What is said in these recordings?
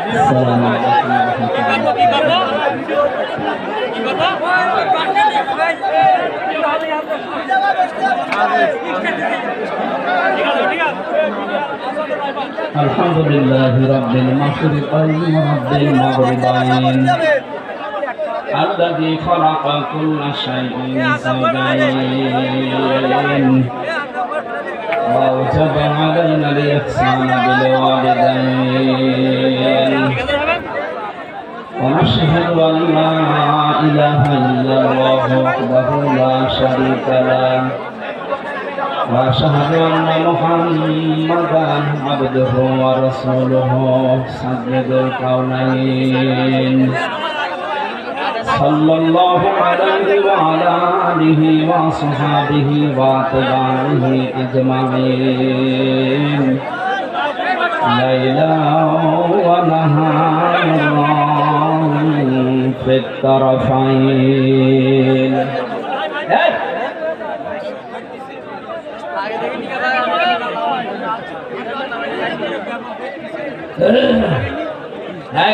আসসালামু আলাইকুম আলহামদুলিল্লাহি রাব্বিল মাশরিকাইন ওয়া রাব্বিল মাগরিবাইন الذي خلق كل شيء زوجين وأوجب علينا الإحسان بالوالدين ونشهد أن لا إله إلا الله وحده لا شريك له وأشهد أن محمدا عبده ورسوله سيد الكونين صلى الله عليه وعلى آله وصحبه وأتباعه أجمعين ليلا ونهارا في الطرفين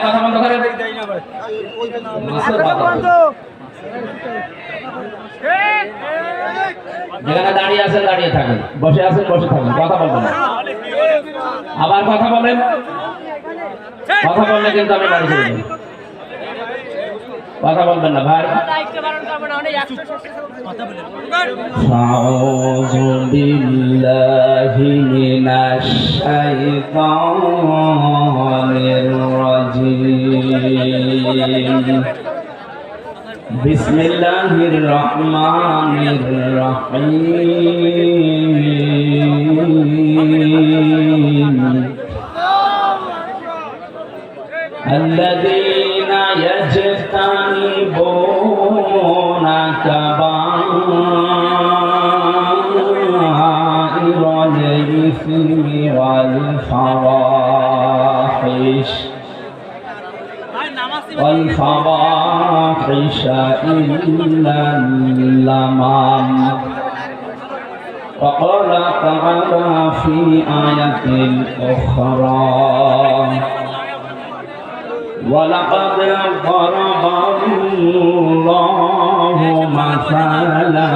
কথা বন্ধ করে যেখানে দাঁড়িয়ে আছেন দাঁড়িয়ে থাকেন, বসে আছেন বসে থাকেন, কথা বলবেন না। আবার কথা বলেন, কথা বললে কিন্তু আমি বাড়ি চলে যাব। কথা বলবেন না ভাই। আউযু বিল্লাহি মিনাশ শাইতানির রাজীম বিসমিল্লাহির রহমানির রহিম الذين يجتنبون كبائر الإثم والفواحش إلا اللمم وقال تعالى في آية أخرى ولقد ضرب الله مثلا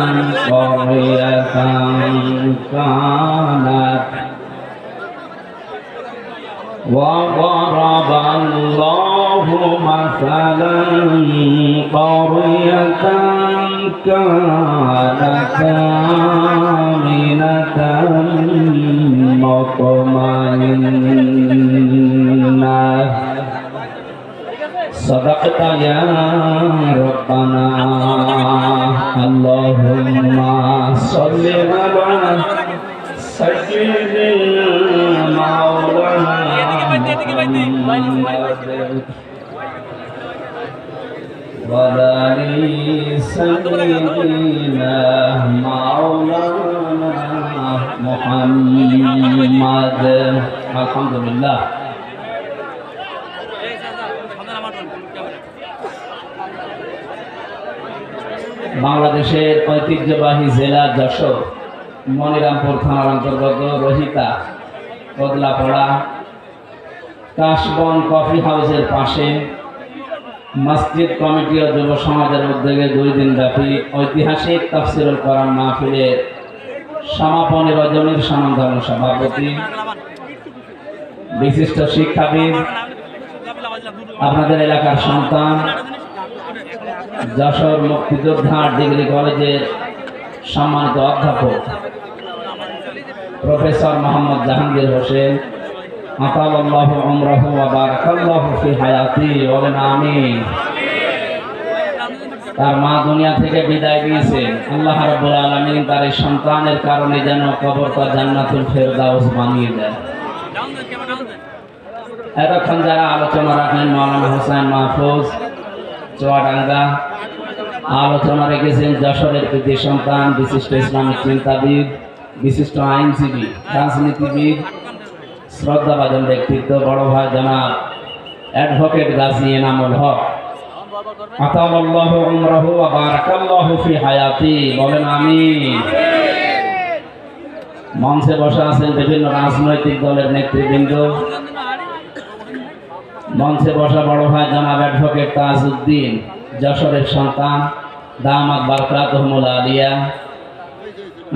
قرية كانت وضرب الله مثلا قرية كانت آمنة مطمئنة صدقت يا ربنا اللهم صل على سيدنا مولانا محمد وعلى آل سيدنا مولانا محمد الحمد لله বাংলাদেশের ঐতিহ্যবাহী জেলা যশোর মনিরামপুর থানার অন্তর্গত রহিতা কদলাপাড়া কাশবন কফি হাউসের পাশে মসজিদ কমিটি ও যুব সমাজের উদ্যোগে 2 দিন ব্যাপী ঐতিহাসিক তাফসীরুল কোরআন মাহফিলের সমাপনী রজনীর সমাধান সভাপতি বিশিষ্ট শিক্ষাবিদ আপনাদের এলাকার সন্তান যশোর মুক্তিযোদ্ধা ডিগ্রি কলেজের সম্মানিত অধ্যাপক প্রফেসর মোহাম্মদ জাহাঙ্গীর হোসেন আতালাল্লাহু উমরাহু ওয়া বারাকাল্লাহু ফি হায়াতি বলেন আমিন। তার মা দুনিয়া থেকে বিদায় নিয়েছেন, আল্লাহ রাব্বুল আলামিন তার এই সন্তানের কারণে যেন কবরটা জান্নাতুল ফেরদাউস বানিয়ে দেয়। এতক্ষণ যারা আলোচনা রাখলেন মাওলানা হোসেন মাহফুজ চুয়াডাঙ্গা, আলোচনা রেখেছেন যশোরের কৃতি সন্তান বিশিষ্ট ইসলামিক চিন্তাবিদ, বিশিষ্ট আইনজীবী, রাজনীতিবিদ, শ্রদ্ধাভাজন ব্যক্তিত্ব বড় ভাই জনাব অ্যাডভোকেট গাজী এনামুল হক আতালাল্লাহু উমরাহু ওয়া বারাকাল্লাহু ফি হায়াতি বলেন আমিন। মঞ্চে বসে আছেন বিভিন্ন রাজনৈতিক দলের নেতৃবৃন্দ, মঞ্চে বসা বড় ভাই জনাব অ্যাডভোকেট তাজউদ্দিন, যশোরের সন্তান, দামাত বারকাতুহুল আলিয়া।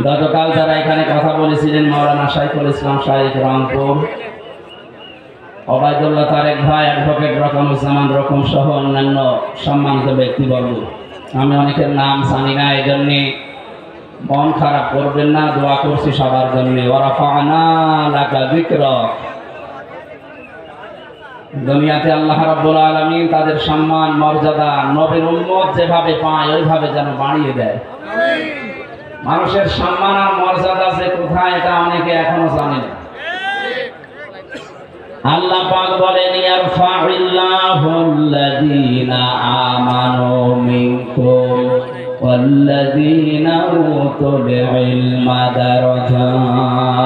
গতকাল যারা এখানে কথা বলেছিলেন মাওলানা শাইখুল ইসলাম শাইখ রংপুর, ওবায়দুল্লাহ তারেক ভাই, অ্যাডভোকেট রকমুজ্জামান রকম সহ অন্যান্য সম্মানিত ব্যক্তিবর্গ। আমি অনেকের নাম জানি না, এই জন্যে মন খারাপ করবেন না, দোয়া করছি সবার জন্য। ওয়ারাফা'না লাকা যিকরাক। দুনিয়াতে আল্লাহ রাব্বুল আলামিন তাদের সম্মান মর্যাদা নবীর উম্মত যেভাবে পায় ওইভাবে যেন বাড়িয়ে দেয়। মানুষের সম্মান আর মর্যাদা যে কোথায় এটা অনেকে এখনো জানে না। আল্লাহ পাক বলেন ইয়ারফা'িল্লাহুল্লাযীনা আমানু মিনকুম ওয়াল্লাযীনা উতুল ইলমা দারাজাত।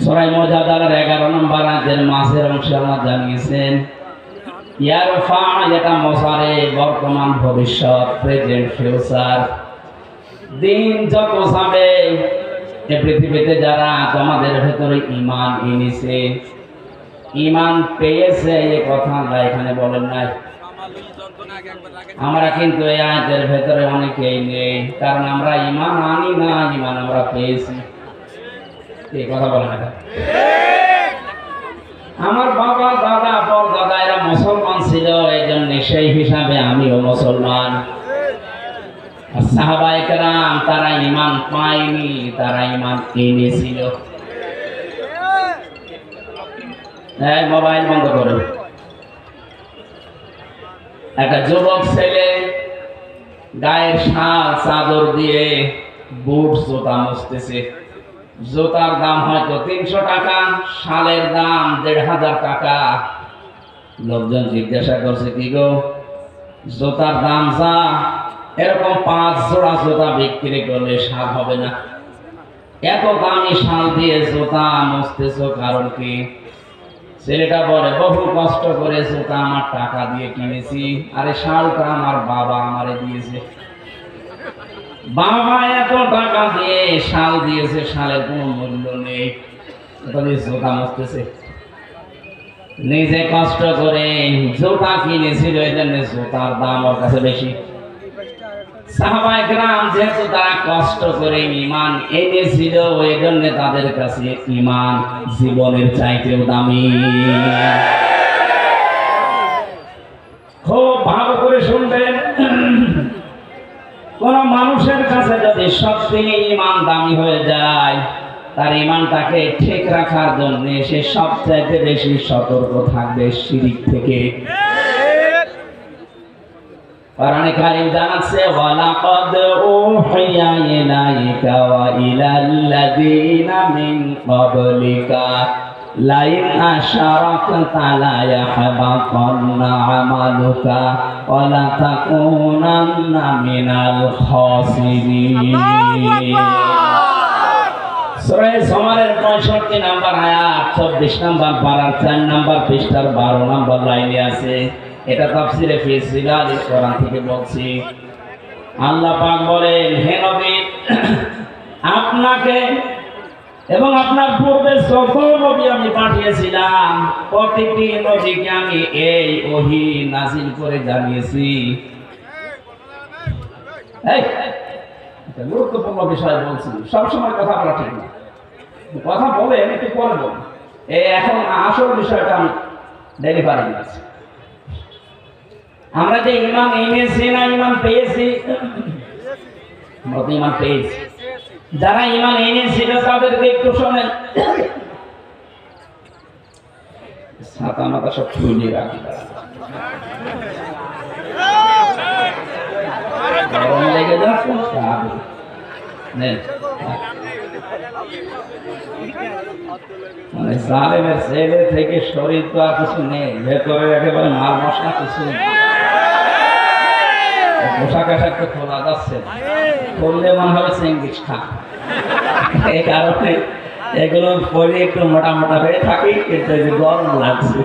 সূরা মুজাদালার 11 নম্বর আয়াতের মাঝের অংশে আল্লাহ জানিয়েছেন ইয়ারফা, এটা মুসারে বর্তমান ভবিষ্যৎ, প্রেজেন্ট ফিউচার। দিন যত যাবে এই পৃথিবীতে যারা তোমাদের ভেতরে ঈমান এনেছে, ঈমান পেয়েছে, এই কথা আল্লাহ এখানে বলেন নাই। আমরা কিন্তু এই আয়াতের ভেতরে অনেকেই নেই, কারণ আমরা ঈমান আনি না, ঈমান আমরা পেয়েছি। এই কথা বলেন না। আমার বাবা দাদা পরদাদা এরা মুসলমান ছিল, এই জন্য সেই হিসাবে আমিও মুসলমান। সাহাবায়ে কেরাম তারা ঈমান পায়নি, তারা ঈমান এনেছিল। এই মোবাইল বন্ধ করো। একটা যুবক ছেলে গায়ের শাল চাদর দিয়ে বুট জুতা মুছতেছে। জুতার দাম হয়তো 300 টাকা, শালের দাম 1500 টাকা। লোকজন জিজ্ঞাসা করছে কি গো, জুতার দাম যা, এরকম 5 জোড়া জুতা বিক্রি করলে শাল হবে না? এত দামি শাল দিয়ে জুতা মুছতেছো কারণ কি? ছেলেটা বলে বহু কষ্ট করে জুতা আমার টাকা দিয়ে কিনেছি, আরে শালটা আমার বাবা আমারে দিয়েছে। বাবা এত টাকা দিয়ে শাল দিয়েছে, শালের কোনো মূল্য নেই, জুতা মুছতেছে। নিজে কষ্ট করে জুতা কিনেছিল, এই জন্য জুতার দাম ওর কাছে বেশি। সাহাবায়ে কেরাম যেহেতু তারা কষ্ট করে ঈমান এনেছিল, এই জন্য তাদের কাছে ঈমান জীবনের চাইতেও দামি। খুব ভালো করে শুনবেন, কোন মানুষের কাছে যদি সত্যি ঈমান দামি হয়ে যায়, তার ঈমানটাকে ঠিক রাখার জন্য সে সবচাইতে বেশি সতর্ক থাকবে শিরক থেকে। কোরআনে কারীম জানাচ্ছে ওয়ালাকাদ উহিয়া ইলাইকা ওয়া ইলাল্লাযীনা মিন ক্বাবলিকা লাইন আশরাকতা লা ইয়াহবাতান্না আমালুকা ওয়া লা তাকুনান্না মিনাল খাসিরিন। সূরা জুমারের 65 নম্বর আয়াত 24 নম্বর পারার 4 নম্বর পৃষ্ঠার 12 নম্বর লাইনে আছে। এটা তাফসীরে ফি জিলালিল কোরআন থেকে বলছি। আল্লাহ পাক বলেন, হে নবী, আপনাকে এবং আপনার পূর্বে যত নবী আমি পাঠিয়েছিলাম, প্রতিটি নবীকে আমি এই ওহী নাযিল করে জানিয়েছি। এই গুরুত্বপূর্ণ বিষয় বলছি, সবসময় কথা বলা ঠিক না। কথা বলে একটু পরে বলুন। এখন আসল বিষয়টা আমি ডেলিভারি দিচ্ছি। আমরা যে ঈমান এনেছি না ঈমান পেয়েছি? আমরা তো ঈমান পেয়েছি। যারা ঈমান এনেছিল তাদেরকে একটু শোনেন। ছাতা মাথা সব খুলে রাখি, গরম লেগে যাচ্ছে। মানে জালেমের ছেলে থেকে শরীর তো আর কিছু নেই, ভেতরে একেবারে মাল মশলা কিছু নেই। পোশাক আশাক তো খোলা যাচ্ছে, খুললে মনে হবে চেঙ্গিস খা। এই কারণে এগুলো পরে একটু মোটা মোটা হয়ে থাকি, কিন্তু গরম লাগছে।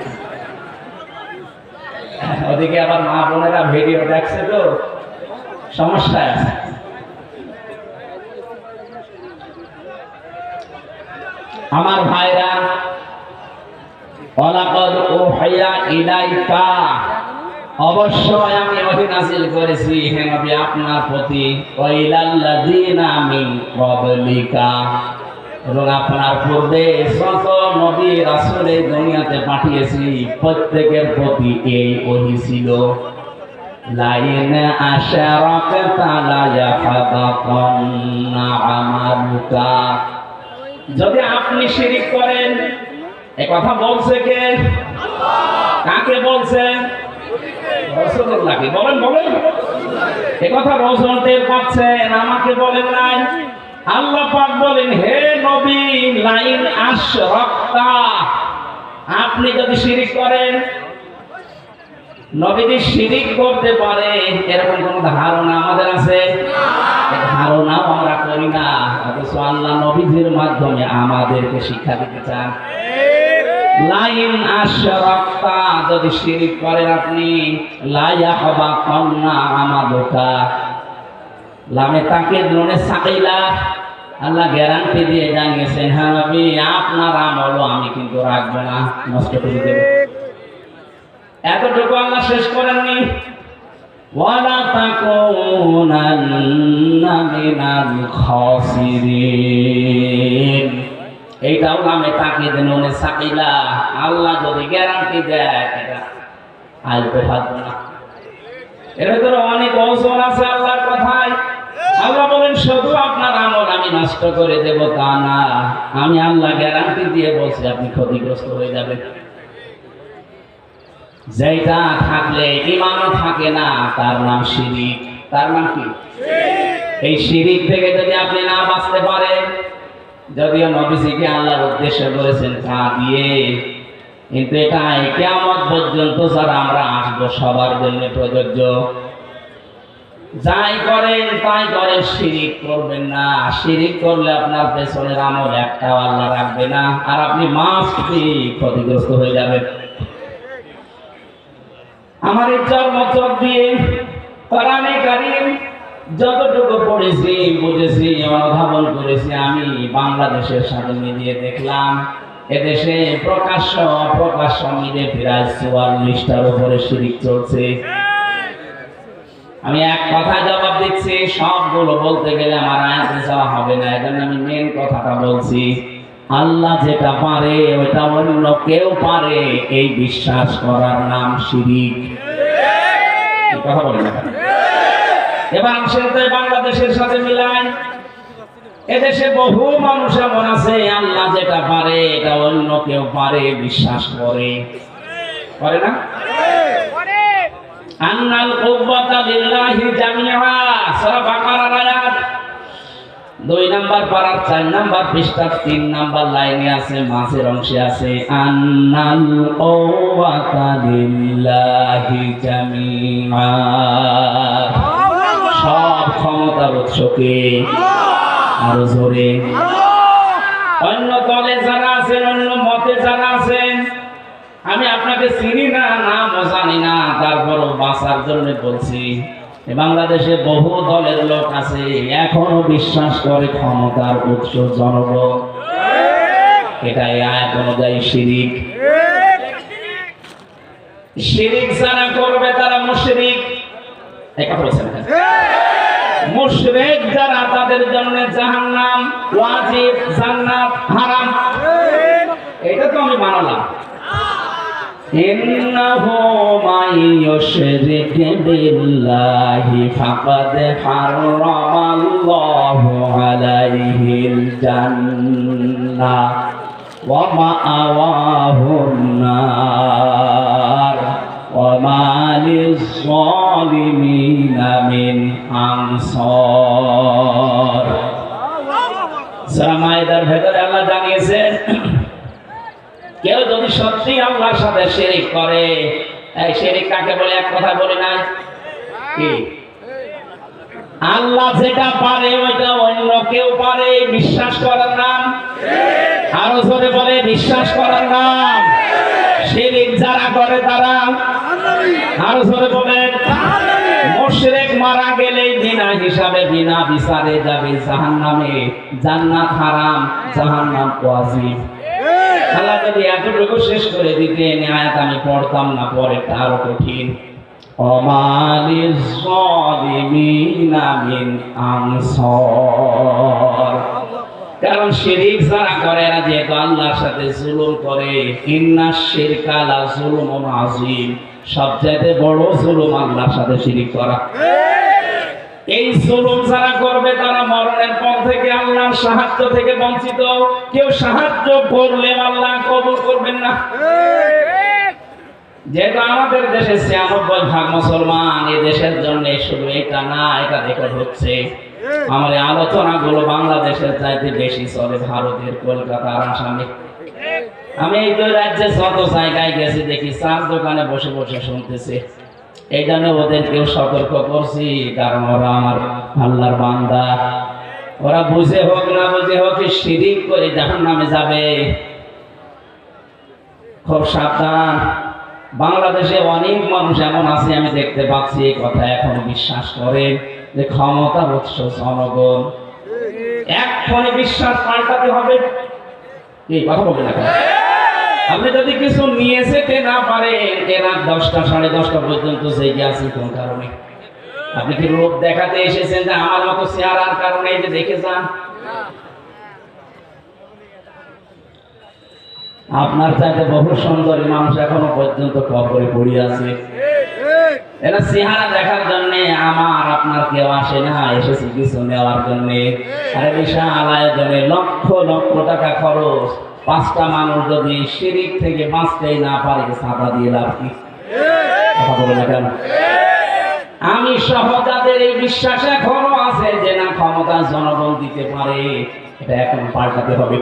ওদিকে আবার মা বোনেরা ভিডিও দেখছে তো সমস্যা আছে। আমার ভাইরা, ওয়ালাকাদ উহিয়া ইলাইকা, অবশ্যই আমি ওহী নাযিল করেছি হে নবী আপনার প্রতি, ওয়া ইলাল্লাযিনা মিন ক্বাবলিকা, এবং আপনার পূর্বে যত নবী রাসূল এই দুনিয়াতে পাঠিয়েছি প্রত্যেকের প্রতি এই ওহী ছিল। লাইন আশরাকতা লা ইয়াহবাতান্না আমালুকা, যদি আপনি শিরিক করেন, এই কথা বলছে কে? কাকে বলছে? রাসূলুল্লাহকে। বলেন বলেন, এই কথা রাসূল টের পাচ্ছেন, আমাকে বলেন নাই। আল্লাহ পাক বলেন, হে নবী, লাইন আশরাকতা, আপনি যদি শিরিক করেন, নবীজি শিরিক করতে পারে এরকম কোন ধারণা আমাদের আছে? ধারণাও আমরা করি না, অথচ আল্লাহ নবীজির মাধ্যমে আমাদেরকে শিক্ষা দিতে চান। লাইন আশরাকতা, যদি শিরিক করেন আপনি, লা ইয়াহবাতান্না আমালুকা, লামে তাকিদ নুনে সাকিলা, আল্লাহ গ্যারান্টি দিয়ে জানিয়েছেন, হ্যাঁ নবী আপনার আমলও আমি কিন্তু রাখবো না, নষ্ট করে দেব। এতটুকু আল্লাহ শেষ করেননি, ওয়ালা তাকুনান্না মিনাল খাসিরিন, এইটাও নামে তাকিদ নুনে সাকিলা, আল্লাহ যদি গ্যারান্টি দেয় এটা আসবে থাকবে না। এর ভিতরে অনেক ওজন আছে আল্লাহর কথায়। আল্লাহ বলেন শুধু আপনার আমল আমি নষ্ট করে দেব তা না, আমি আল্লাহ গ্যারান্টি দিয়ে বলছি আপনি ক্ষতিগ্রস্ত হয়ে যাবেন। যেটা থাকলে ঈমানও থাকে না তার নাম শিরিক। তার নাম কি? এই শিরিক থেকে যদি আপনি না বাঁচতে পারেন, যদিও নবীজিকে আল্লাহর উদ্দেশ্য করেছেন তা দিয়ে, কিন্তু এটা কিয়ামত পর্যন্ত যারা আমরা আসবো সবার জন্য প্রযোজ্য। যাই করেন তাই করেন, শিরিক করবেন না। শিরিক করলে আপনার পেছনের আমল একটাও আল্লাহ রাখবে না, আর আপনি মাস্টলি ক্ষতিগ্রস্ত হয়ে যাবেন। আমার এই জন্মচক দিয়ে কোরআনে কারীম যতটুকু পড়েছি, বুঝেছি, অনুধাবন করেছি, আমি বাংলাদেশের সাথে মিলিয়ে দেখলাম এদেশে প্রকাশ্য অপ্রকাশ্য মিলে প্রায় ৪৪টার উপরে শিরিক চলছে। আমি এক কথা জবাব দিচ্ছি, সবগুলো বলতে গেলে আমার আয়াতে যাওয়া হবে না, এজন্য আমি মেন কথাটা বলছি। আল্লাহ যেটা পারে ওইটা অন্য কেউ পারে, এই বিশ্বাস করার নাম শিরিক। কথা বলেন না। এবার সেটা বাংলাদেশের সাথে মিলাই, এদেশে বহু মানুষ এমন আছে আল্লাহ যেটা পারে এটা অন্য কেউ পারে বিশ্বাস করে, করে না? আন্নাল কুওয়াতা লিল্লাহি জামিআ, সূরা বাকারার আয়াত 2 নাম্বার পারার 4 নাম্বার পৃষ্ঠার 3 নাম্বার লাইনে আছে, মাঝের অংশে আছে আন্নাল কুওয়াতা লিল্লাহি জামিআ, সব ক্ষমতার উৎসকে আরো জোরে। অন্য দলে যারা আছেন, অন্য মতে যারা আছেন, আমি আপনাকে চিনি না, নামও জানি না, তারপরও বাঁচার জন্য বলছি, বাংলাদেশে বহু দলের লোক আছে এখনো বিশ্বাস করে ক্ষমতার উৎস জনগণ। এটাই আয়াত অনুযায়ী শিরিক। শিরিক যারা করবে তারা মুশরিক। এটা বলছেন মুশরিক যারা, তাদের জন্য জাহান্নাম ওয়াজিব, জান্নাত হারাম। এটা তো আমি মানলাম। ইন্নাহু মাইয়ুশরিক বিল্লাহি ফাকাদ হারামাল্লাহু আলাইহিল জান্নাহ ওয়া মাআওয়াহুন নার ওয়া মা লিয-যালিমিনা মিন আনসার। সূরা মাইদার ভেতরে আল্লাহ জানিয়েছেন, কেউ যদি সত্যি আল্লাহর সাথে শিরিক করে, এই শিরিক কাকে বলে এক কথা বলে না কি? আল্লাহ যেটা পারে ওইটা অন্য কেউ পারে, বিশ্বাস করার নাম। আরো জোরে বলে, বিশ্বাস করার নাম শিরিক। যারা করে তারা, আরো জোরে বলেন, মুশরিক মারা গেলে বিনা হিসাবে বিনা বিচারে যাবে জাহান্নামে। জান্নাত হারাম, জাহান্নাম ওয়াজিব। আল্লাহ যদি এতটুকু শেষ করে দিতেন আয়াত আমি পড়তাম না, পরেরটা আরো কঠিন। ওমালিজ যালিমিনা মিন আনসার, কারণ শিরিক যারা করে এরা যেহেতু আল্লাহর সাথে জুলুম করে, ইন্নাশ শিরকা লা যুলুমুন আযীম, সবচেয়ে বড় জুলুম আল্লাহর সাথে শিরিক করা। এই জুলুম যারা করবে তারা মরণের পর থেকে আল্লাহর সাহায্য থেকে বঞ্চিত। কেউ সাহায্য করলে আল্লাহ কবুল করবেন না। যেহেতু আমাদের দেশে ৯৬% মুসলমান, এই দেশের জন্য শুধু এটা না, এটা দেখে হচ্ছে আমার এই আলোচনাগুলো বাংলাদেশের চাইতে বেশি চলে ভারতের, কলকাতার, আসামে। আমি এই দুই রাজ্যে যত জায়গায় গেছি দেখি চার দোকানে বসে বসে শুনতেছে। এই জন্য ওদেরকেও সতর্ক করছি, কারণ ওরা আমার আল্লাহর বান্দা। ওরা বুঝে হোক না বুঝে হোক শিরিক করে জাহান্নামে যাবে। খুব সাবধান। বাংলাদেশে অনেক মানুষ এমন আছে আমি দেখতে পাচ্ছি, এই কথা এখন বিশ্বাস করে যে ক্ষমতার উৎস জনগণ। এক্ষণে বিশ্বাস পাল্টাতে হবে। এই কথা বলবেন না, আপনি যদি কিছু নিয়ে যেতে না পারেন, রাত 10টা 10:30 পর্যন্ত জেগে আছি কোন কারণে? আপনি কি রূপ দেখাতে এসেছেন যে আমার মতো চেহারার কারণে এই যে দেখে যান? আপনার চাইতে বহু সুন্দরী মানুষ এখনো পর্যন্ত কবরে পড়ে আছে। এটা চেহারা দেখার জন্য আমার আপনার কেউ আসে না, এসেছি কিছু নেওয়ার জন্য। আরে বিশাল আয়োজনে লক্ষ লক্ষ টাকা খরচ, 5টা মানুষ যদি শিরিক থেকে বাঁচতেই না পারে সাদা দিয়ে লাভ কি? কথা বলে না কেন? আমি সহ যাদের এই বিশ্বাস এখনো আছে যে না ক্ষমতা জনগণ দিতে পারে, এটা এখন পাল্টাতে হবে।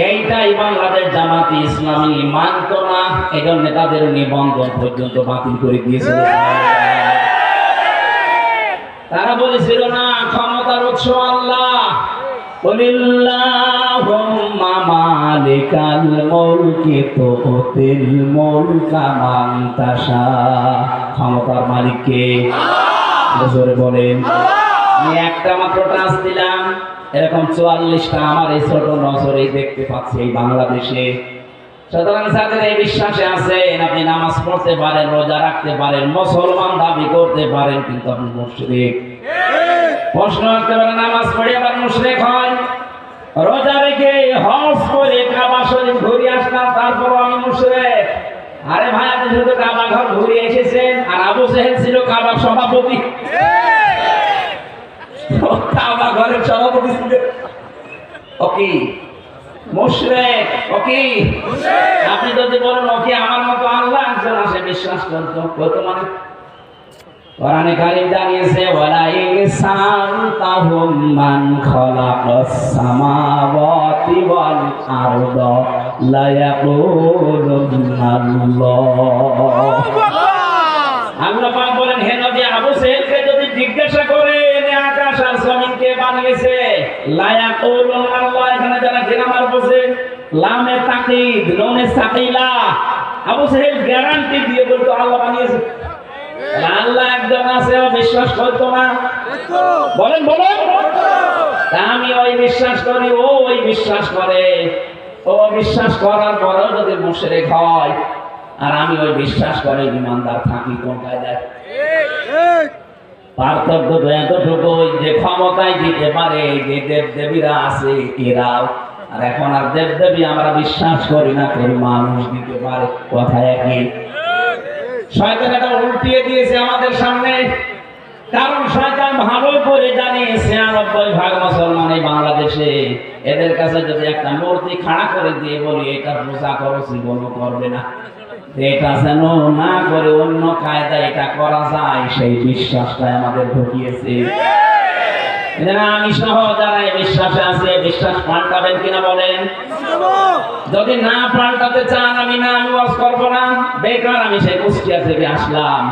এইটাই বাংলাদেশ জামাতে ইসলামী মানত না, এজন্য তাদের নিবন্ধন পর্যন্ত বাতিল করে দিয়েছিল। তারা বলেছিল না ক্ষমতার উৎস আল্লাহ, কুলিল্লাহুম্মা মালিকাল মুলকি তুতিল মুলকা মান তাশা, ক্ষমতার মালিক কে? জোরে বলেন। আমি একটা মাত্র টাচ দিলাম, এরকম 44টা আমার এই ছোট নজরেই দেখতে পাচ্ছি এই বাংলাদেশে। সুতরাং যাদের এই বিশ্বাসে আছেন, আপনি নামাজ পড়তে পারেন, রোজা রাখতে পারেন, মুসলমান দাবি করতে পারেন, কিন্তু আপনি মুশরিক। প্রশ্ন করতে পারেন নামাজ পড়ে আবার মুশরিক হয়, রোজা রেখে হজ করে কাবা শরীফ ঘুরে আসলাম, তারপর আমি মুশরিক। আরে ভাই, আপনি শুধু কাবা ঘর ঘুরে এসেছেন, আর আবু জেহেল ছিল কাবার সভাপতি। কাবা ঘরের সভাপতি ছিল ওকে মুশরিক, ওকে। আপনি যদি বলেন ওকে আমার মতো আল্লাহ একজন আছে বিশ্বাস করতো, কত মানে কোরআনে কারীম জানিয়েছে ওয়ালা ইনসানতাহুম মান খালাকাস সামাওয়াতি ওয়াল আরদা লা ইয়াকুলুনাল্লাহ। আল্লাহ পাক বলেন হে নবী, আবু জেহেলকে যদি জিজ্ঞাসা করেন আকাশ আর জমিন কে বানিয়েছে, লা ইয়াকুলুনাল্লাহ, এখানে যারা গ্রামার বসে লামে তাকিদ নুনে সাকিলা, আবু জেহেল গ্যারান্টি দিয়ে বলতো আল্লাহ বানিয়েছে। আল্লাহ একজন আছে, বিশ্বাস করতো না? বলেন বলেন। আমি ওই বিশ্বাস করি, ও ওই বিশ্বাস করে। ও বিশ্বাস করার পরেও যদি মুশরিক হয়, আর আমি ওই বিশ্বাস করে ইমানদার থাকি, কোন কায়দায়? পার্থক্য তো এতটুকু যে ক্ষমতায় দিতে পারে যে দেব দেবীরা আছে এরাও, আর এখন আর দেব দেবী আমরা বিশ্বাস করি না, করি মানুষ দিতে পারে, কথা একই। শয়তান এটা উল্টিয়ে দিয়েছে আমাদের সামনে, কারণ শয়তান ভালো করে জানে ৯৬% মুসলমান এই বাংলাদেশে, এদের কাছে যদি একটা মূর্তি খাড়া করে দিয়ে বলি এটা পূজা করো, জীবনও করবে না। এটা যেন না করে অন্য কায়দা এটা করা যায়, সেই বিশ্বাসটা আমাদের ঢুকিয়েছে। আমি সহ যারা এই বিশ্বাসে আছে, বিশ্বাস পাল্টাবেন কিনা বলেন? যদি না পাল্টাতে চান, আমি ওয়াজ করবো না, বেকার। আমি সেই কুষ্টিয়া থেকে আসলাম,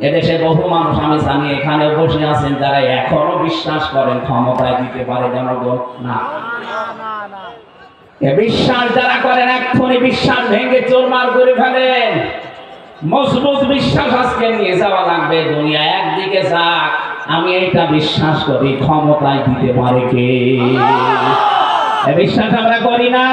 এদেশে বহু মানুষ আমি জানি এখানে বসে আছেন যারা এখনো বিশ্বাস করেন ক্ষমতায় দিতে পারে জনগণ। না, বিশ্বাস যারা করেন এক্ষুনি বিশ্বাস ভেঙে চোরমার করে ফেলেন। মজবুত বিশ্বাস আজকে নিয়ে যাওয়া লাগবে দুনিয়া একদিকে যাক। আমি এইটা বিশ্বাস করি ক্ষমতায় দিতে পারে কে? এই বিশ্বাস আমরা করি না।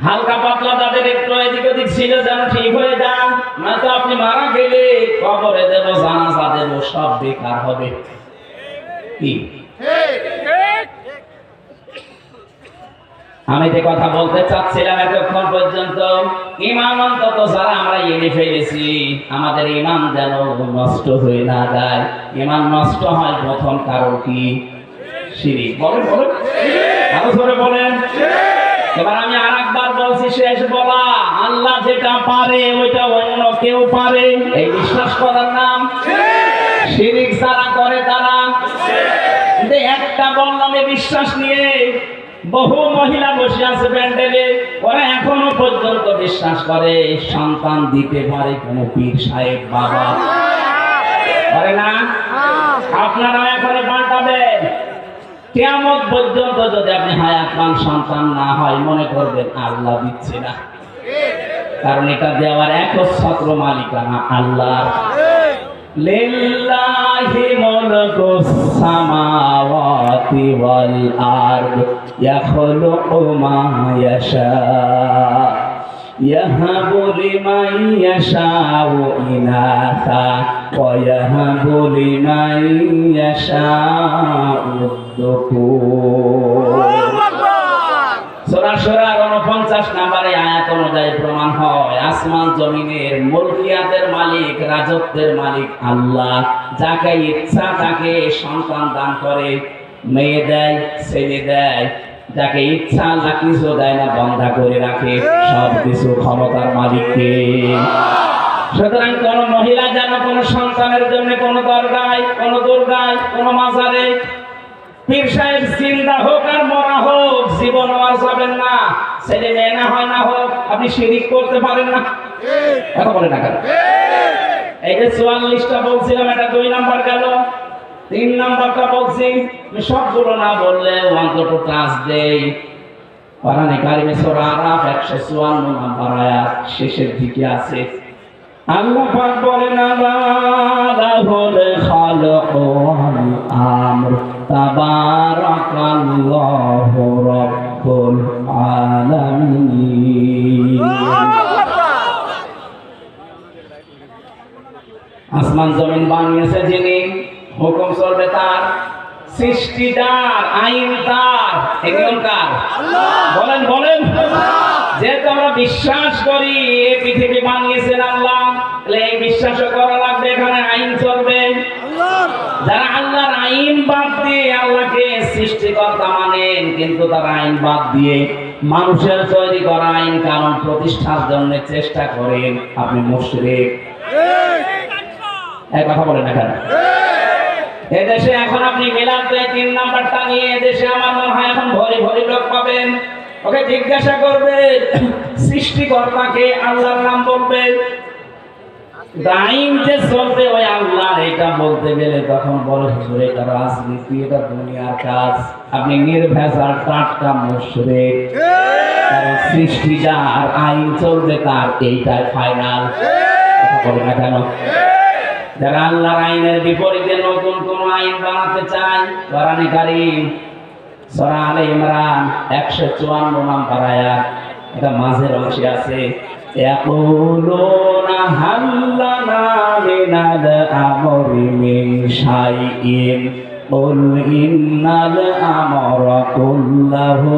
হালকা পাতলা তাদের একটু এদিক ওদিক ছিল যেন ঠিক হয়ে যান, নয়তো আপনি মারা গেলে কবরে দেব, জানাজা দেব, সব বেকার হবে। কি আমি যে কথা বলতে চাচ্ছিলাম এতক্ষণ পর্যন্ত, ঈমান অন্তত যারা আমরা এনে ফেলেছি, আমাদের ঈমান যেন নষ্ট হয়ে না যায়। ঈমান নষ্ট হয় প্রথম কারণ কি? শিরক। বলেন বলেন, আরো জোরে বলেন। এবার আমি আরেকবার বলছি, শেষ বলা, আল্লাহ যেটা পারে ওইটা অন্য কেউ পারে, এই বিশ্বাস করার নাম শিরক। যারা করে তারা, একটা বললাম এই বিশ্বাস নিয়ে বহু মহিলা বসে আছে প্যান্ডেলে, ওরা এখনো পর্যন্ত বিশ্বাস করে সন্তান দিতে পারে কোন পীর সাহেব বাবা, করে না? আপনারা এখন পাল্টাবেন। কিয়ামত পর্যন্ত যদি আপনি হায়াত পান, সন্তান না হয়, মনে করবেন আল্লাহ দিচ্ছে না, কারণ এটা দেওয়ার একচ্ছত্র মালিকানা আল্লাহর। লিল্লাহি মুলকুস সামাওয়াতি ওয়াল আরদ ইয়াখলুকু মা ইয়াশা ইয়াহাবু লিমান ইয়াশাউ ইনাসা ওয়া ইয়াহাবু লিমান ইয়াশাউ যুকুর। সূরা শুরার 49 নম্বরে আয়াত অনুযায়ী প্রমাণ হয় আসমান জমিনের মুলকিয়াতের মালিক, রাজত্বের মালিক আল্লাহ। যাকে ইচ্ছা তাকে সন্তান দান করে, মেয়ে দেয়, ছেলে দেয়। যাকে ইচ্ছা আল্লাহ কিছু দেয় না, বন্ধা করে রাখে। সব কিছু ক্ষমতার মালিককে। সুতরাং কোন মহিলা যেন কোন সন্তানের জন্য কোন দরগায়, কোন দুর্গায়, কোন মাজারে পীর সাহেব জিন্দা হোক আর মরা হোক, জীবন আর যাবেন না। ছেলে মেয়ে না হয় না হোক, আপনি শিরিক করতে পারেন না। কথা বলে না কেন? এই যে 44টা বলছিলাম, এটা 2 নাম্বার গেল। 3 নাম্বারটা বলছি, সবগুলো না বললে অন্তত ক্লাস দেই। কোরআনে কারিমে সূরা আরাফ 154 নাম্বার আয়াত শেষের দিকে আছে। আল্লাহ পাক বলেন, লাহুল খালকু ওয়াল আমর তাবারাকাল্লাহু রাব্বুল আলামিন। আসমান জমিন বানিয়েছে যিনি, হুকুম চলবে তার, সৃষ্টিদার, আইন তার, নিয়ম কার? বলেন বলেন। যেহেতু আমরা বিশ্বাস করি এই পৃথিবী বানিয়েছেন আল্লাহ, তাহলে এই বিশ্বাসও করা লাগবে এখানে আইন চলবে। যারা আল্লাহর আইন বাদ দিয়ে আল্লাহকে সৃষ্টিকর্তা মানেন, কিন্তু তারা আইন বাদ দিয়ে মানুষের তৈরি করা আইন কানুন প্রতিষ্ঠার জন্য চেষ্টা করেন, আপনি মুশরিক। এই কথা বলেন না কেন? এদেশে এখন আপনি মিলাদ 3 নাম্বারটা নিয়ে এদেশে আমার মনে হয় এখন ভরি ভরি লোক পাবেন। ওকে জিজ্ঞাসা করবেন সৃষ্টিকর্তাকে, আল্লাহর নাম বলবেন, আইন যে চলবে ওই আল্লাহ, এটা বলতে গেলে তখন বলে হুজুর এটা রাজনীতি, এটা দুনিয়ার কাজ। আপনি নির্ভেজাল টাটকা মুশরিক। কারণ সৃষ্টি যার, আইন চলবে তার, এইটাই ফাইনাল। কথা বলে না কেন? যারা আল্লাহর আইনের বিপরীতে নতুন কোন আইন বানাতে চায়, কোরআনে কারীম সূরা আলে ইমরান 154 নাম্বার আয়াত, এটা মাঝের অংশে আছে, ইয়াকুলুনা হাল্লানা মিনাল আমরি মিন শাইইন কুল ইন্নাল আমরা কুল্লাহু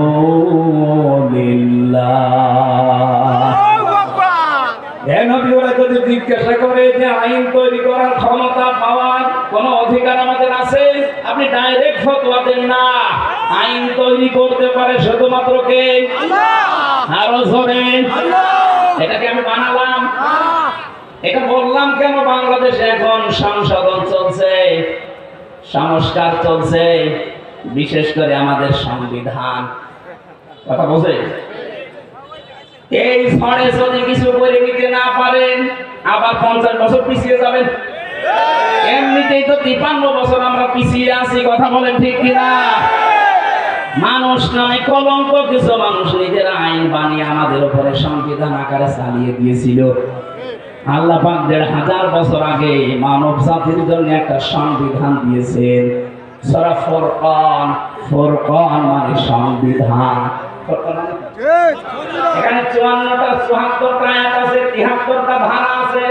লিল্লাহ। নবীরা যদি জিজ্ঞাসা করে যে আইন তৈরি করার ক্ষমতা পাওয়ার কোন অধিকার আমাদের আছে, আপনি ডাইরেক্ট ফতোয়া দেন না। আইন তৈরি করতে পারে শুধুমাত্র কে? আল্লাহ। আরো জোরে আল্লাহ। এটাকে আমি বানালাম, এটা বললাম কেন? বাংলাদেশে এখন সংশোধন চলছে, সংস্কার চলছে, বিশেষ করে আমাদের সংবিধান। কথা বোঝে? এই ছড়ে যদি কিছু করে নিতে না পারেন, আবার 50 বছর পিছিয়ে যাবেন। এমনিতেই তো 53 বছর আমরা পিছিয়ে আছি। কথা বলেন ঠিক কিনা? মানুষ নামে কলঙ্ক কিছু মানুষ নিজেরা আইন বানিয়ে আমাদের উপরে সংবিধান আকারে চালিয়ে দিয়েছিল। আল্লাহ পাক 1500 বছর আগে মানব জাতির জন্য একটা সংবিধান দিয়েছেন। সূরা ফুরকান, ফুরকান মানে সংবিধান। এখানে 54টা 74টা আয়াত আছে, 73টা ধারা আছে।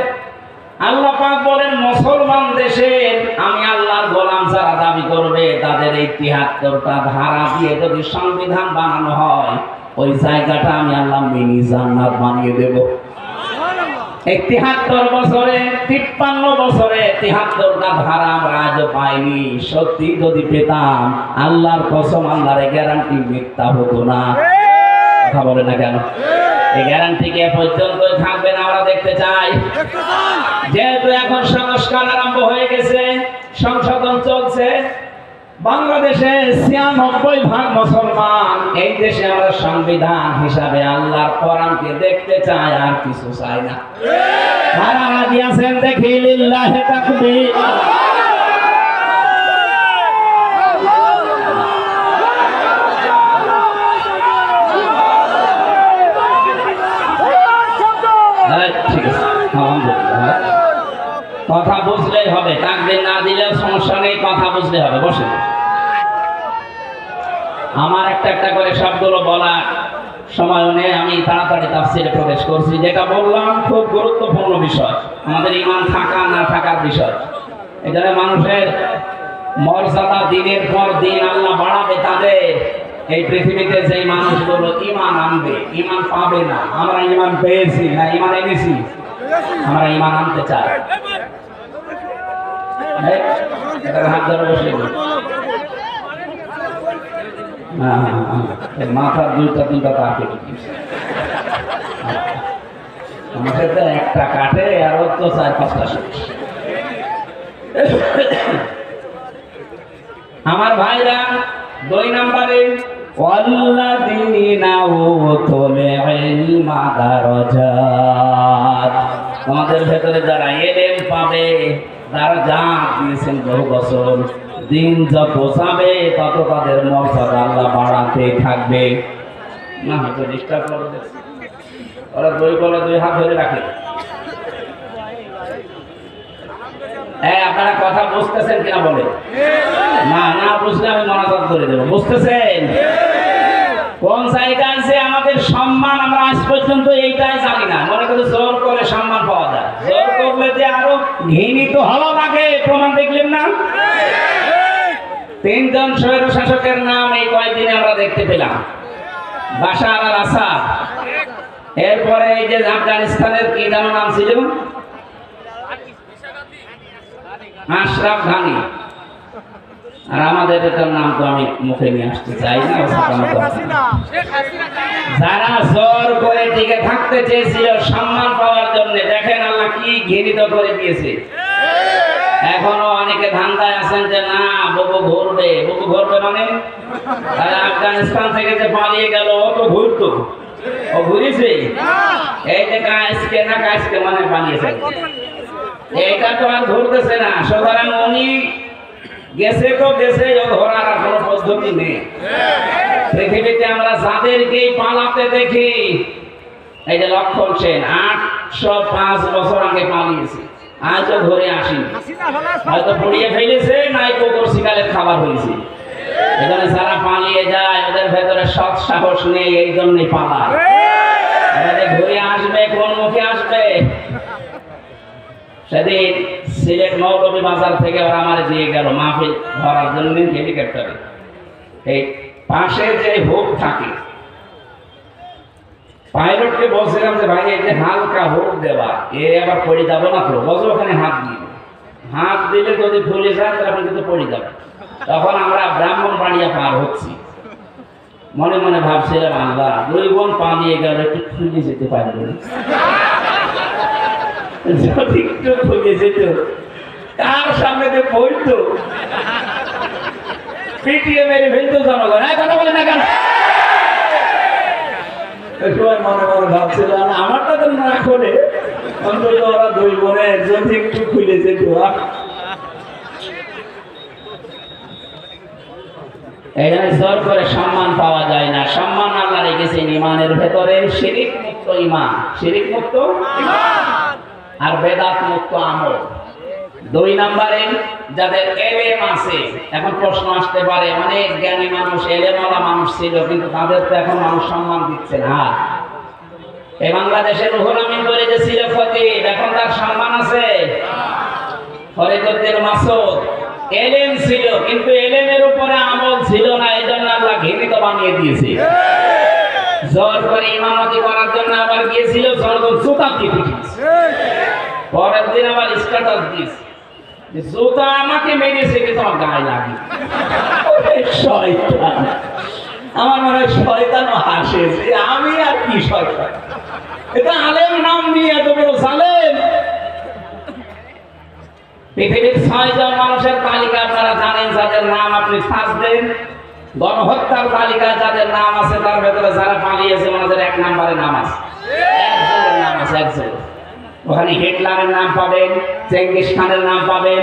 আল্লাহ পাক বলেন মুসলমান দেশের আমি আল্লাহর গোলাম যারা দাবি করবে তাদের এই 73টা ধারা দিয়ে যদি সংবিধান বানানো হয়, ওই জায়গাটা আমি আল্লাহ মিনি জান্নাত বানিয়ে দেব। 73 বছরে 53 বছরে 73টা ধারা আমরা আজও পাইনি। সত্যি যদি পেতাম, আল্লাহর কসম, আল্লাহর গ্যারান্টি মিথ্যা হতো না। কথা বলে না কেন? এই গ্যারান্টি কে পর্যন্ত থাকবে না আমরা দেখতে চাই। যেহেতু এখন সংস্কার আরম্ভ হয়ে গেছে, সংশোধন চলছে, বাংলাদেশে 96% মুসলমান। এই দেশে আমরা সংবিধান হিসাবে আল্লাহর কোরআনকে দেখতে চাই, আর কিছু চাই না। কারা রাজি আছেন দেখি? লিল্লাহি তাকবীর। ঠিক আছে, কথা বুঝলেই হবে, তাকবীর না দিলেও সমস্যা নেই, কথা বুঝলে হবে। বসে আমার একটা একটা করে সবগুলো বলার সময় নেই, আমি তাড়াতাড়ি তাফসীরে প্রবেশ করছি। যেটা বললাম খুব গুরুত্বপূর্ণ বিষয়, আমাদের ঈমান থাকা না থাকার বিষয়। এখানে মানুষের মর্যাদা দিনের পর দিন আল্লাহ বাড়াবে তাদের। এই পৃথিবীতে যে মানুষগুলো ঈমান আনবে, ঈমান পাবে না। আমরা ঈমান পেয়েছি না, ঈমান এনেছি, আমরা ঈমান আনতে চাই। হাত ধরে বসে মাথার 2-3টা তার কেটে দিয়েছে। আমাদের তো একটা কাটে, আর তো 4-5টা শেষ। আমার ভাইরা, 2 নম্বরে ওয়াল্লাযীনা উতুল ইলমা দারাজাত। তোমাদের ভেতরে যারা ইলম পাবে, দারাজাত দিয়েছেন বহু বছর। দিন যত যাবে তত তাদের মর্যাদা আল্লাহ বাড়াতে থাকবে। না হয়তো ডিস্টার্ব করে দিচ্ছে, ওরা 2 বলে 2 হাত ধরে রাখে। আপনারা কথা বুঝতেছেন কিনা বলে? না, না বুঝলে আমি মনোযোগ করে দেবো। বুঝতেছেন কোন জায়গায় যে আমাদের সম্মান, আমরা আজ পর্যন্ত এইটাই জানি না। মনে করি জোর করে সম্মান পাওয়া যায়, জোর করলে যে আরো ঘৃণিত হওয়া লাগে। প্রমাণ দেখলেন না? 3 জন স্বৈর শাসকের নাম এই কয়েকদিনে আমরা দেখতে পেলাম। বাশার আল আসাদ, এরপরে এই যে আফগানিস্তানের কি যেন নাম ছিল, আশরাফ ঘানি, আর আমাদের এটার নাম তো আমি মুখে নিয়ে আসতে চাই না। যারা জোর করে টিকে থাকতে চেয়েছিল সম্মান পাওয়ার জন্য, দেখেন আল্লাহ কি ঘৃণিত করে দিয়েছে। এখনো অনেকে ধান্দায় আছেন যে না বুবু ঘুরবে। বুবু ঘুরবে মানে আফগানিস্তান থেকে যে পালিয়ে গেল, ও তো ঘুরতো, ও ঘুরেছে। এই যে কাজকে না কাজকে মানে পালিয়েছে, এটা তো আর ঘুরতেছে না। সুতরাং উনি গেছে তো গেছে, ও ধরার আর কোনো পদ্ধতি নেই। পৃথিবীতে আমরা যাদেরকেই পালাতে দেখি, এই যে লক্ষণ সেন 805 বছর আগে পালিয়েছে, আজও ধরে আসেনি। হয়তো পড়িয়ে ফেলেছে, নাই কুকুর শিকারের খাবার হয়েছে। এখানে যারা পালিয়ে যায় ওদের ভেতরে সৎ সাহস নেই, এই জন্যই পালায়। ঘুরে আসবে, কোন মুখে আসবে? সেদিন সিলেট মৌলভী বাজার থেকে ওরা আমার দিয়ে গেল মাহফিল ধরার জন্য হেলিকপ্টারে। এই পাশে যে হুক থাকে, পাইলটকে বলছিলাম যে ভাই এই যে হালকা হুক দেওয়া, এ আবার পড়ে যাবো না তো? বলছো ওখানে হাত দিবে, হাত দিলে যদি ফুলে যায় তাহলে আপনি কিন্তু পড়ে যাবে। তখন আমরা ব্রাহ্মণবাড়িয়া পার হচ্ছি, মনে মনে ভাবছিলাম আল্লাহ 2 বোন পালিয়ে গেল, একটু খুলে যেতে পারবে না। যদি একটু খুলে যেত, কার সামনে যে পড়তো, পিটিয়ে মেরে ফেলতো জনগণ। কথা বলে না কেন? মনে মনে ভাবছিলাম আমারটা তো না করে অন্তত ওরা 2 বোনের যদি একটু খুলে যেত। এখানে জোর করে সম্মান পাওয়া যায় না। সম্মান আল্লাহ রেখেছেন ঈমানের ভেতরে। শিরিক মুক্ত ঈমান, শিরিক মুক্ত ঈমান, আর বেদাত মুক্ত আমল। দুই নম্বরে যাদের এলেম আছে। এখন প্রশ্ন আসতে পারে, অনেক জ্ঞানী মানুষ, এলেমওয়ালা মানুষ ছিল, কিন্তু তাদের তো এখন মানুষ সম্মান দিচ্ছে না। এই বাংলাদেশের রুহুল আমিন বলে যে ছিল খতিব, এখন তার সম্মান আছে? ফরিদউদ্দিন মাসুদ এলেম ছিল, কিন্তু এলেমের উপরে আমল ছিল না, এই জন্য আল্লাহ ঘৃণিত বানিয়ে দিয়েছে। জোর করে ইমামতি করার জন্য আবার গিয়েছিল, জুতা দিয়ে পিটিয়েছে। পরের দিন আবার স্ট্যাটাস দিয়েছে, জুতা আমাকে মেরেছে কিন্তু আমার গায়ে লাগে। শয়তান, আমার মনে হয় শয়তানও হাসে যে আমি আর কি শয়তান, এটা আলেম নাম নিয়ে এত বড় জালেম। পৃথিবীর ৬ জন মানুষের তালিকা আপনারা জানেন, যাদের নাম আপনি সার্চ দেন, গণহত্যার তালিকায় যাদের নাম আছে তার ভেতরে যারা পালিয়েছে ওনাদের ১ নম্বরে নাম আছে, একজনের নাম আছে, একজন। ওখানে হিটলারের নাম পাবেন, চেঙ্গিস খানের নাম পাবেন,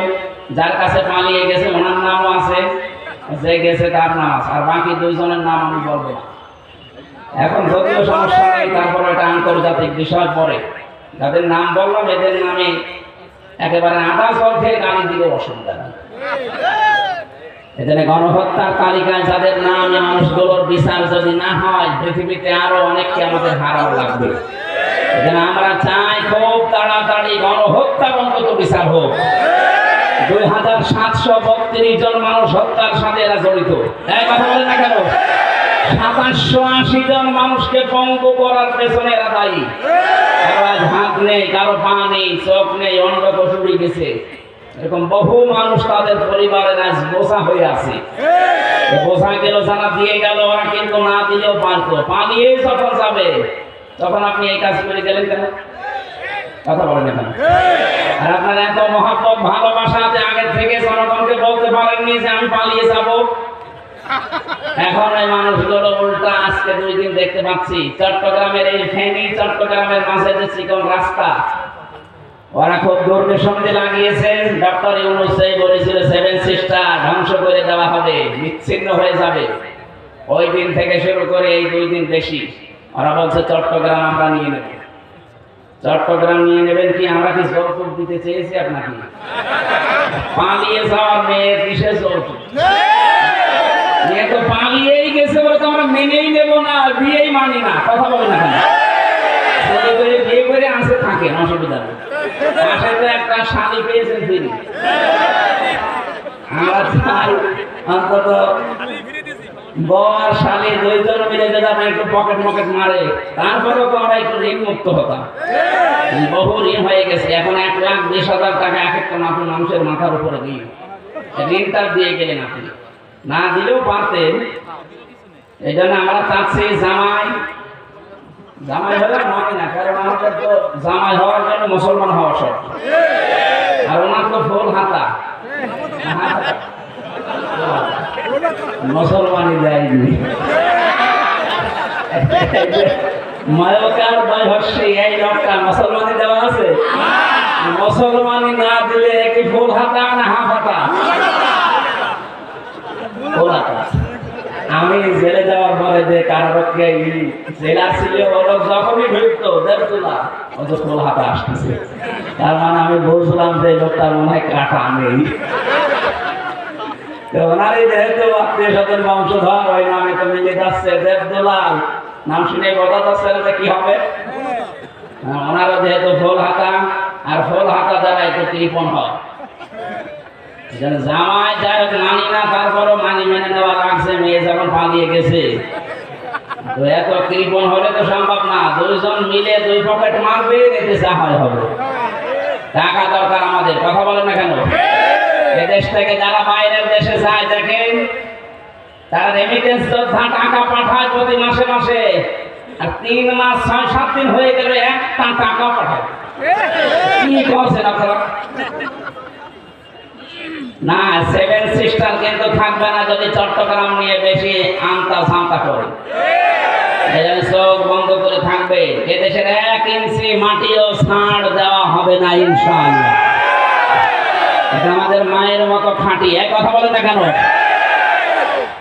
যার কাছে পালিয়ে গেছে ওনার নামও আছে, যে গেছে তার নাম আছে, আর বাকি 2 জনের নাম আমি বলবো না। এখন যদিও সমস্যা নেই, তারপর এটা আন্তর্জাতিক বিষয় পরে যাদের নাম বললাম এদের নামে একেবারে আধা জল খেয়ে গালি দিলে অসুবিধা নেই। এখানে গণহত্যার তালিকায় যাদের নাম, মানুষগুলোর বিচার যদি না হয়, পৃথিবীতে আরো অনেককে আমাদের হারানো লাগবে। এখানে আমরা চাই খুব তাড়াতাড়ি গণহত্যা অন্তত বিচার হোক। 2732 জন মানুষ হত্যার সাথে এরা জড়িত। এই কথা বলেন না কেন? 2780 জন মানুষকে পঙ্গু করার পেছনে এরা দায়ী। কারো হাত নেই, কারো পা নেই, চোখ নেই, অঙ্গ কসুরি গেছে, এরকম বহু মানুষ তাদের পরিবারের আজ বোঝা হয়ে আছে। বোঝা গেল যারা দিয়ে গেল, ওরা কিন্তু না দিলেও পারতো, পালিয়ে যখন যাবে তখন আপনি এই কাজ করে গেলেন কেন? কথা বলেন কেন? আর আপনার এত মহব্বত ভালোবাসা আছে, আগের থেকে জনগণকে বলতে পারেননি যে আমি পালিয়ে যাব। এখন এই মানুষগুলো উল্টা আজকে 2 দিন দেখতে পাচ্ছি, চট্টগ্রামের এই ফেনী চট্টগ্রামের মাঝে যে চিকন রাস্তা, ওরা খুব দুর্বিসন্ধি লাগিয়েছেন। ডক্টর ইউনূস বলেছিল 7 সিস্টার ধ্বংস করে দেওয়া হবে, বিচ্ছিন্ন হয়ে যাবে। ওই দিন থেকে শুরু করে এই 2 দিন বেশি ওরা বলছে চট্টগ্রাম আমরা নিয়ে নেব। চট্টগ্রাম নিয়ে নেবেন কি? আমরা কি যৌতুক দিতে চেয়েছি আপনাকে? পালিয়ে যাওয়ার মেয়ে কিসে যৌতুক? মেয়ে তো পালিয়েই গেছে বলে তো আমরা মেনেই নেব না, বিয়েই মানি না। কথা বলে না কেন? ছেলে করে বিয়ে করে আসে থাকেন, অসুবিধা নেই। আসে তো একটা শালি পেয়েছেন ফিরি। আমরা চাই অন্তত বর শালি 2 জন মিলে যদি আমরা একটু পকেট মকেট মারে, তারপরেও তো আমরা একটু ঋণ মুক্ত হতাম। বহু ঋণ হয়ে গেছে, এখন 1,20,000 টাকা এক একটা মানুষের মাথার উপরে ঋণ। ঋণটা দিয়ে গেলেন আপনি, না দিলেও পারতেন। এই জন্য আমরা চাচ্ছি জামাই হলে নয় না, কারণ আমাদের তো জামাই হওয়ার জন্য মুসলমান হওয়া সব, আর ওনার তো ফুল হাতা, মুসলমানই দেয়নি। মায়কার বয়সী এই লোকটা মুসলমানই দেওয়া আছে, মুসলমানই না দিলে কি ফুল হাতা না হাফ হাতা? ফুল হাতা। আমি জেলে যাওয়ার পরে যে কারণকে জেলা ছিল ওরা যখনই ভিড়ত দেবতুলা ও তো ফুল হাতা আসতেছে, তার মানে আমি বুঝলাম যে লোকটার মনে হয় কাটা নেই। ওনারই যেহেতু আত্মীয় স্বজন বংশধর, ওই নামে তো মিলে যাচ্ছে দেবদুলাল, নাম শুনে বোঝা যাচ্ছে না কি হবে। ওনারও যেহেতু ফুল হাতা, আর ফুল হাতা দ্বারা একটু কৃপণ হয়। জামাই যাই হোক মানি না, তারপরও মানি মেনে নেওয়া লাগছে, মেয়ে যখন পালিয়ে গেছে। তো এত কৃপণ হলে তো সম্ভব না, 2 জন মিলে 2 পকেট মারবে, এতে যা হয় হবে। টাকা দরকার আমাদের, কথা বলেন না কেন? এদেশ থেকে যারা বাইরের দেশে যায় দেখেন, তারা রেমিটেন্স যোদ্ধা টাকা পাঠায় প্রতি মাসে মাসে, আর 3 মাস 6-7 দিন হয়ে গেলে একটা টাকা পাঠায়। কি করছেন আপনারা? না, 7 সিস্টার কিন্তু থাকবে না যদি চট্টগ্রাম নিয়ে বেশি আমতা সামতা করে। চোখ বন্ধ করে থাকবে। এদেশের 1 ইঞ্চি মাটিও ছাড় দেওয়া হবে না ইনশাআল্লাহ। এটা আমাদের মায়ের মতো খাঁটি। এক কথা বলে না কেন?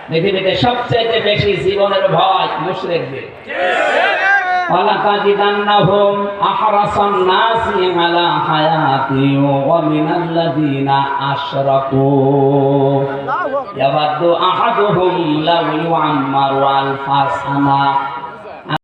পৃথিবীতে সবচেয়ে বেশি জীবনের ভয় মুশরিকদের। وَلَتَجِدَنَّهُمْ أَحْرَصَ النَّاسِ عَلَى حَيَاةٍ وَمِنَ الَّذِينَ أَشْرَكُوا يَوَدُّ أَحَدُهُمْ لَوْ يُعَمَّرُ أَلْفَ سَنَةٍ